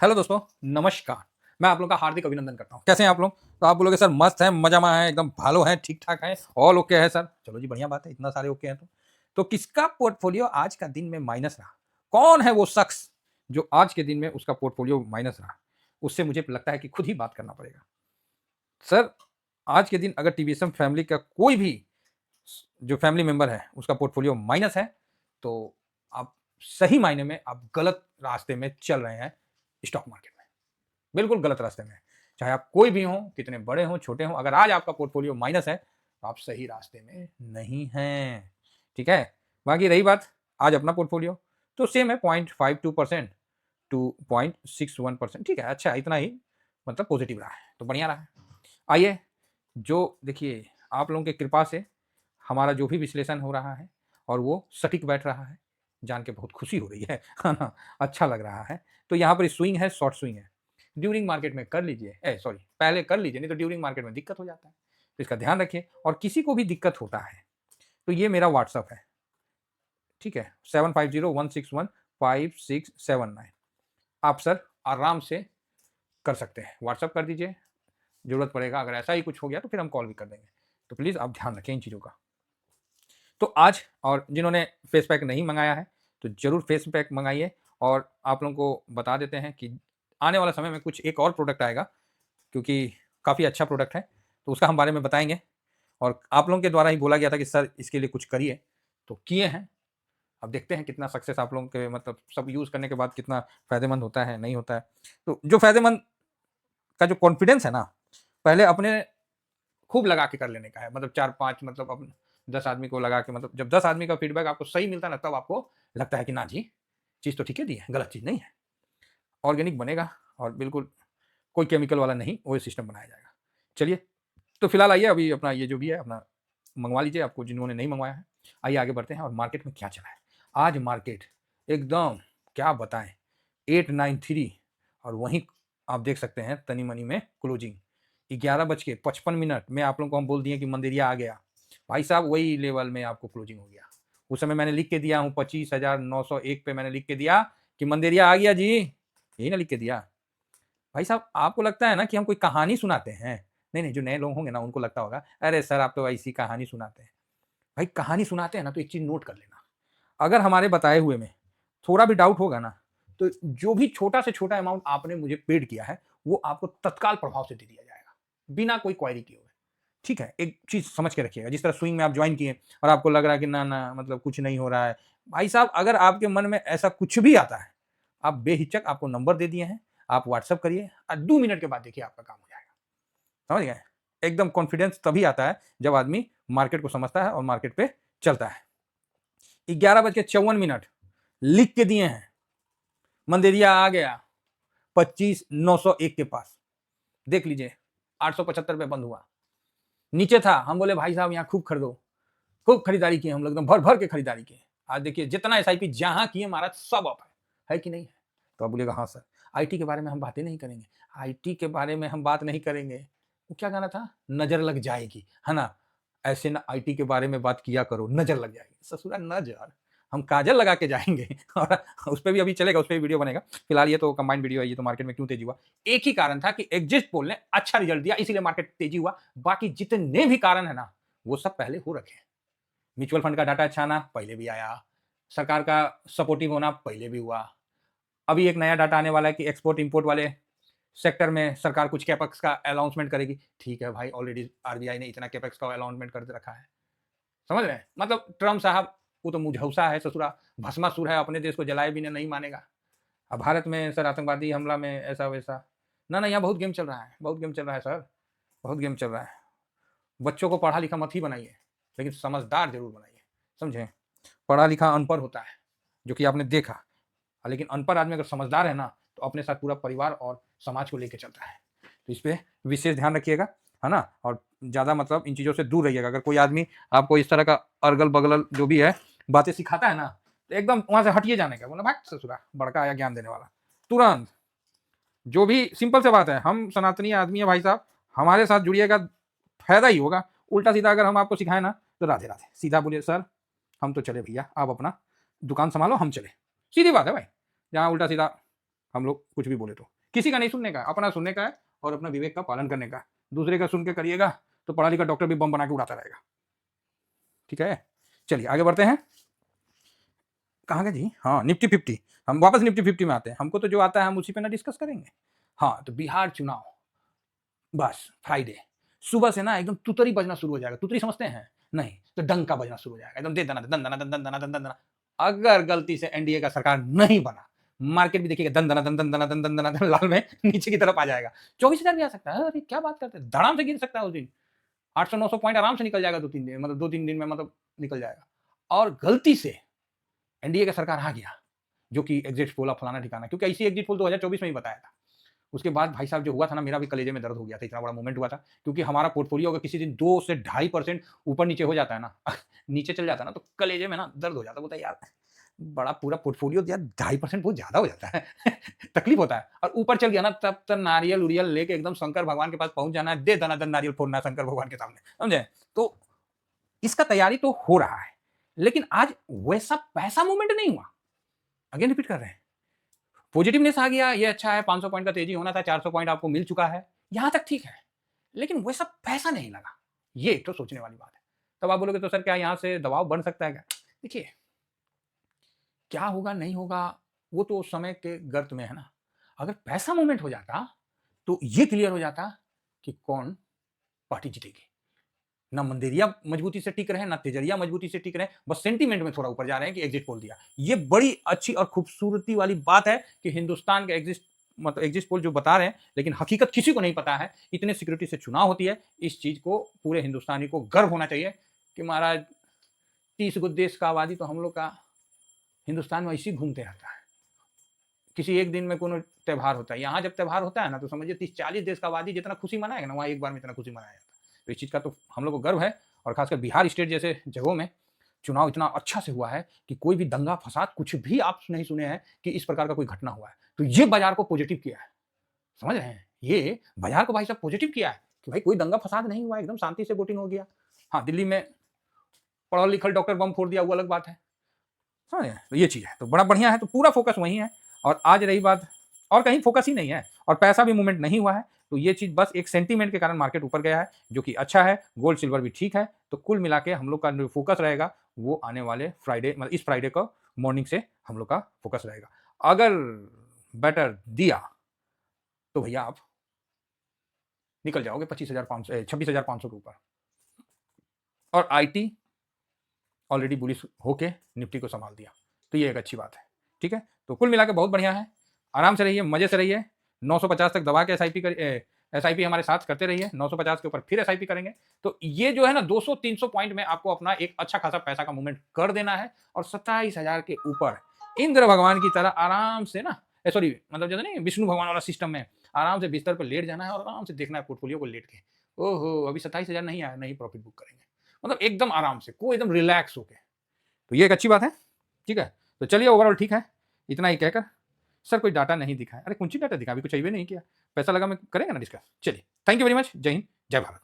Hello दोस्तों, नमस्कार। मैं आप लोगों का हार्दिक अभिनंदन करता हूँ। कैसे हैं आप लोग? तो आप बोलोगे सर मस्त हैं, मज़ा में हैं, एकदम भालो हैं, ठीक-ठाक हैं, ऑल ओके है सर। चलो जी बढ़िया बात है, इतना सारे ओके हैं तो। तो किसका पोर्टफोलियो आज का दिन में माइनस रहा? कौन है वो शख्स जो आज के दिन में उसका पोर्टफोलियो माइनस रहा? उससे मुझे लगता है कि खुद ही बात करना पड़ेगा। सर, आज के दिन अगर टीवीएसएम फैमिली का कोई भी जो फैमिली मेंबर है, उसका पोर्टफोलियो माइनस है, तो आप सही मायने में आप गलत रास्ते में चल रहे हैं स्टॉक मार्केट में। बिल्कुल गलत रास्ते में है। चाहे आप कोई भी हों, कितने बड़े हों, छोटे हों, अगर आज आपका पोर्टफोलियो माइनस है, तो आप सही रास्ते में नहीं हैं। ठीक है? बाकी रही बात आज अपना पोर्टफोलियो, तो सेम है 0.52% टू 0.61%। ठीक है, अच्छा है, इतना ही मतलब पॉजिटिव रहा है, तो बढ़िया रहा है। आइए, जो देखिए आप लोगों की कृपा से हमारा जो भी विश्लेषण हो रहा है और वो सटीक बैठ रहा है, जान के बहुत खुशी हो रही है ना? अच्छा लग रहा है। तो यहाँ पर स्विंग है, शॉर्ट स्विंग है। ड्यूरिंग मार्केट में कर लीजिए, सॉरी पहले कर लीजिए, नहीं तो ड्यूरिंग मार्केट में दिक्कत हो जाता है। तो इसका ध्यान रखिए और किसी को भी दिक्कत होता है, तो ये मेरा व्हाट्सएप है, ठीक है? 7501615679। आप सर आराम से कर सकते हैं, व्हाट्सएप कर दीजिए, ज़रूरत पड़ेगा अगर ऐसा ही कुछ हो गया तो फिर हम कॉल भी कर देंगे। तो प्लीज़ आप ध्यान रखें इन चीज़ों का। तो आज और जिन्होंने फेस पैक नहीं मंगाया है, तो ज़रूर फेस पैक मंगाइए और आप लोगों को बता देते हैं कि आने वाला समय में कुछ एक और प्रोडक्ट आएगा, क्योंकि काफ़ी अच्छा प्रोडक्ट है, तो उसका हम बारे में बताएँगे और आप लोगों के द्वारा ही बोला गया था कि सर इसके लिए कुछ करिए, तो किए हैं। अब देखते हैं कितना सक्सेस आप लोगों के मतलब सब यूज़ करने के बाद कितना फ़ायदेमंद होता है, नहीं होता है। तो जो फ़ायदेमंद का जो कॉन्फिडेंस है ना, पहले अपने खूब लगा के कर लेने का है। मतलब 4-5 मतलब अब 10 आदमी को लगा के मतलब जब 10 आदमी का फीडबैक आपको सही मिलता है ना, तब आपको लगता है कि ना जी, चीज़ तो ठीक है दी है, गलत चीज़ नहीं है। ऑर्गेनिक बनेगा और बिल्कुल कोई केमिकल वाला नहीं, वो सिस्टम बनाया जाएगा। चलिए, तो फिलहाल आइए अभी अपना ये जो भी है अपना मँगवा लीजिए आपको जिन्होंने नहीं मँगवाया है। आइए आगे बढ़ते हैं और मार्केट में क्या चला है। आज मार्केट एकदम क्या बताएँ 893 और वहीं आप देख सकते हैं तनी-मनी में क्लोजिंग 11:55 में आप लोगों को हम बोल दिए कि मंदेरिया आ गया। भाई साहब वही लेवल में आपको क्लोजिंग हो गया। उस समय मैंने लिख के दिया हूँ 25,901 पे मैंने लिख के दिया कि मंदेरिया आ गया जी। यही ना लिख के दिया। भाई साहब आपको लगता है ना कि हम कोई कहानी सुनाते हैं? नहीं, नहीं, जो नए लोग होंगे ना उनको लगता होगा, अरे सर आप तो ऐसी कहानी सुनाते हैं। भाई कहानी सुनाते हैं ना तो एक चीज़ नोट कर लेना, अगर हमारे बताए हुए में थोड़ा भी डाउट होगा ना, तो जो भी छोटा से छोटा अमाउंट आपने मुझे पेड किया है, वो आपको तत्काल प्रभाव से दे दिया जाएगा, बिना कोई क्वेरी किए हुए। ठीक है? एक चीज़ समझ के रखिएगा, जिस तरह स्विंग में आप जॉइन किए और आपको लग रहा है कि ना मतलब कुछ नहीं हो रहा है। भाई साहब अगर आपके मन में ऐसा कुछ भी आता है, आप बेहिचक आपको नंबर दे दिए हैं, आप व्हाट्सएप करिए 2 मिनट के बाद देखिए आपका काम हो जाएगा। समझ गए? एकदम कॉन्फिडेंस तभी आता है जब आदमी मार्केट को समझता है और मार्केट पे चलता है। 11:54 लिख के दिए हैं, मंदेरिया आ गया 25,901 के पास। देख लीजिए 875 पे बंद हुआ। नीचे था, हम बोले भाई साहब यहाँ खूब खरीदो, खूब खरीदारी की हम लोग एकदम भर-भर के खरीदारी की। आज देखिए जितना एसआईपी जहाँ किए महाराज सब अप है कि नहीं है? तो आप बोलिएगा हाँ सर, आईटी के बारे में हम बातें नहीं करेंगे, आईटी के बारे में हम बात नहीं करेंगे। वो क्या गाना था? नज़र लग जाएगी, है ना? ऐसे ना आईटी के बारे में बात किया करो, नज़र लग जाएगी। ससुरा नज़र, हम काजल लगा के जाएँगे और उसपे भी अभी चलेगा, उसपे भी वीडियो बनेगा। फिलहाल ये तो कंबाइंड वीडियो है, ये तो मार्केट में क्यों तेज़ी हुआ? एक ही कारण था कि एग्जिट पोल ने अच्छा रिजल्ट दिया इसीलिए मार्केट तेज़ी हुआ। बाकी जितने भी कारण है ना, वो सब पहले हो रखे हैं। म्यूचुअल फंड का डाटा अच्छा आना पहले भी आया, सरकार का सपोर्टिव होना पहले भी हुआ। अभी एक नया डाटा आने वाला है कि एक्सपोर्ट इंपोर्ट वाले सेक्टर में सरकार कुछ कैपेक्स का अनाउंसमेंट करेगी। ठीक है भाई, ऑलरेडी आरबीआई ने इतना कैपेक्स का अनाउंसमेंट कर रखा है। समझ रहे हैं? मतलब ट्रम्प साहब वो तो मुझौसा है ससुरा, भस्मासुर है, अपने देश को जलाए बिना नहीं मानेगा। अब भारत में सर आतंकवादी हमला में ऐसा-वैसा, ना यहाँ बहुत गेम चल रहा है, बहुत गेम चल रहा है सर, बहुत गेम चल रहा है। बच्चों को पढ़ा-लिखा मत ही बनाइए, लेकिन समझदार ज़रूर बनाइए, समझे? पढ़ा-लिखा अनपढ़ होता है, जो कि आपने देखा। लेकिन अनपढ़ आदमी अगर समझदार है ना, तो अपने साथ पूरा परिवार और समाज को लेके चलता है। तो इस पे विशेष ध्यान रखिएगा, है ना? और ज़्यादा मतलब इन चीज़ों से दूर रहिएगा। अगर कोई आदमी आपको इस तरह का अगल-बगल जो भी है, बातें सिखाता है ना, तो एकदम वहाँ से हटिए जाने का, बोला भाग ससुरा, बड़का आया ज्ञान देने वाला। तुरंत, जो भी सिंपल सी बात है, हम सनातनी आदमी हैं भाई साहब, हमारे साथ जुड़िएगा, फ़ायदा ही होगा। उल्टा-सीधा अगर हम आपको सिखाएँ ना, तो राधे-राधे। सीधा बोलिए सर, हम तो चले भैया, आप अपना दुकान सँभालो, हम चले। सीधी बात है भाई। जहाँ उल्टा-सीधा हम लोग कुछ भी बोले तो किसी का नहीं सुनने का, अपना सुनने का है और अपना विवेक का पालन करने का। दूसरे का सुन के करिएगा तो पढ़ा लिखा डॉक्टर भी बम बना के उड़ाता रहेगा। ठीक है, चलिए आगे बढ़ते हैं। कहाँ गए जी? हाँ, निफ्टी 50। हम वापस निफ्टी 50 में आते हैं। हमको तो जो आता है हम उसी पे ना डिस्कस करेंगे। हाँ, तो बिहार चुनाव बस फ्राइडे सुबह से ना एकदम तुतरी बजना शुरू हो जाएगा। तुतरी समझते हैं? नहीं, तो डंका बजना शुरू हो जाएगा एकदम, दे दना दन दना दन दन दना दन दन दना। अगर गलती से एनडीए का सरकार नहीं बना, मार्केट भी देखिएगा दन दना दन दन दना दन दन दना दन, लाल में नीचे की तरफ आ जाएगा। 24,000 भी आ सकता है। अरे क्या बात करते हैं, धड़ाम से गिर सकता है उस दिन। 800-900 पॉइंट आराम से निकल जाएगा 2-3 दिन, मतलब 2-3 दिन में मतलब निकल जाएगा। और गलती से एनडीए का सरकार आ गया, जो कि एग्जिट पोल फलाना ठिकाना, क्योंकि ऐसी एग्जिट पोल 2024 में ही बताया था। उसके बाद भाई साहब जो हुआ था ना, मेरा भी कलेजे में दर्द हो गया था, इतना बड़ा मूवमेंट हुआ था। क्योंकि हमारा पोर्टफोलियो अगर किसी दिन 2 से 2.5% ऊपर नीचे हो जाता है ना नीचे चल जाता है ना, तो कलेजे में ना दर्द हो जाता है। बोलता है यार बड़ा पूरा पोर्टफोलियो यार 2.5% बहुत ज्यादा हो जाता है तकलीफ होता है। और ऊपर चल गया ना, तब तक नारियल उरियल लेके एकदम शंकर भगवान के पास पहुंच जाना है, दे दनादन नारियल फोड़ना शंकर भगवान के सामने, समझे? तो इसका तैयारी तो हो रहा है, लेकिन आज वैसा पैसा मूवमेंट नहीं हुआ। अगेन रिपीट कर रहे हैं, पॉजिटिवनेस आ गया, ये अच्छा है, 500 पॉइंट का तेजी होना था, 400 पॉइंट आपको मिल चुका है, यहां तक ठीक है, लेकिन वैसा पैसा नहीं लगा। ये तो सोचने वाली बात है। तब आप बोलोगे तो सर क्या यहां से दबाव बन सकता है क्या? देखिए, क्या होगा नहीं होगा वो तो समय के गर्त में है ना। अगर पैसा मूवमेंट हो जाता तो ये क्लियर हो जाता कि कौन पार्टी जीतेगी। ना मंदेरिया मजबूती से टिक रहे, ना तेजरिया मजबूती से टिक रहे, बस सेंटीमेंट में थोड़ा ऊपर जा रहे हैं कि एग्जिट पोल दिया। ये बड़ी अच्छी और खूबसूरती वाली बात है कि हिंदुस्तान के एग्जिट पोल जो बता रहे हैं, लेकिन हकीकत किसी को नहीं पता है। इतने सिक्योरिटी से चुनाव होती है, इस चीज को पूरे हिंदुस्तानी को गर्व होना चाहिए कि महाराज 30 गो देश का आबादी तो हम लोग का हिंदुस्तान में ऐसे घूमते रहता है। किसी एक दिन में कोनो त्यौहार होता है, यहाँ जब त्यौहार होता है ना, तो समझिए 30-40 देश का आबादी जितना खुशी मनाएगा ना, वहाँ एक बार में इतना खुशी मनाया जाता है। तो इस चीज़ का तो हम लोग को गर्व है। और खासकर बिहार स्टेट जैसे जगहों में चुनाव इतना अच्छा से हुआ है कि कोई भी दंगा फसाद कुछ भी आप नहीं सुने हैं कि इस प्रकार का कोई घटना हुआ है। तो ये बाजार को पॉजिटिव किया है, समझ रहे हैं? ये बाजार को भाई साहब पॉजिटिव किया है कि भाई कोई दंगा फसाद नहीं हुआ, एकदम शांति से वोटिंग हो गया। हाँ, दिल्ली में पढ़ा लिखल डॉक्टर बम फोड़ दिया, वो अलग बात है, समझ रहे हैं? तो ये चीज़ है, तो बड़ा बढ़िया है, तो पूरा फोकस वहीं है। और आज रही बात, और कहीं फोकस ही नहीं है, और पैसा भी मूवमेंट नहीं हुआ है, तो ये चीज़ बस एक सेंटीमेंट के कारण मार्केट ऊपर गया है, जो कि अच्छा है। गोल्ड सिल्वर भी ठीक है। तो कुल मिला के हम लोग का जो फोकस रहेगा वो आने वाले फ्राइडे, मतलब इस फ्राइडे को मॉर्निंग से हम लोग का फोकस रहेगा। अगर बेटर दिया तो भैया आप निकल जाओगे 26,500 के ऊपर। और आईटी ऑलरेडी बुलिश होके निफ्टी को संभाल दिया, तो ये एक अच्छी बात है। ठीक है, तो कुल मिला के बहुत बढ़िया है। आराम से रहिए, मजे से रहिए। 950 तक दबा के एसआईपी हमारे साथ करते रहिए। 950 के ऊपर फिर एसआईपी करेंगे। तो ये जो है ना 200-300 पॉइंट में आपको अपना एक अच्छा खासा पैसा का मूवमेंट कर देना है। और 27,000 के ऊपर इंद्र भगवान की तरह आराम से ना, सॉरी मतलब जैसे नहीं विष्णु भगवान वाला सिस्टम में, आराम से बिस्तर पर लेट जाना है और आराम से देखना है पोर्टफोलियो को लेट के। ओहो, अभी 27,000 नहीं आया, नहीं प्रॉफिट बुक करेंगे, मतलब एकदम आराम से, कोई एकदम रिलैक्स होके। तो ये एक अच्छी बात है। ठीक है, तो चलिए ओवरऑल ठीक है। इतना ही कहकर, सर कोई डाटा नहीं दिखा है, अरे कौन सी डाटा दिखा, अभी कुछ चाहिए नहीं किया, पैसा लगा में करेंगे ना डिस्कस। चलिए, थैंक यू वेरी मच, जय हिंद, जय भारत।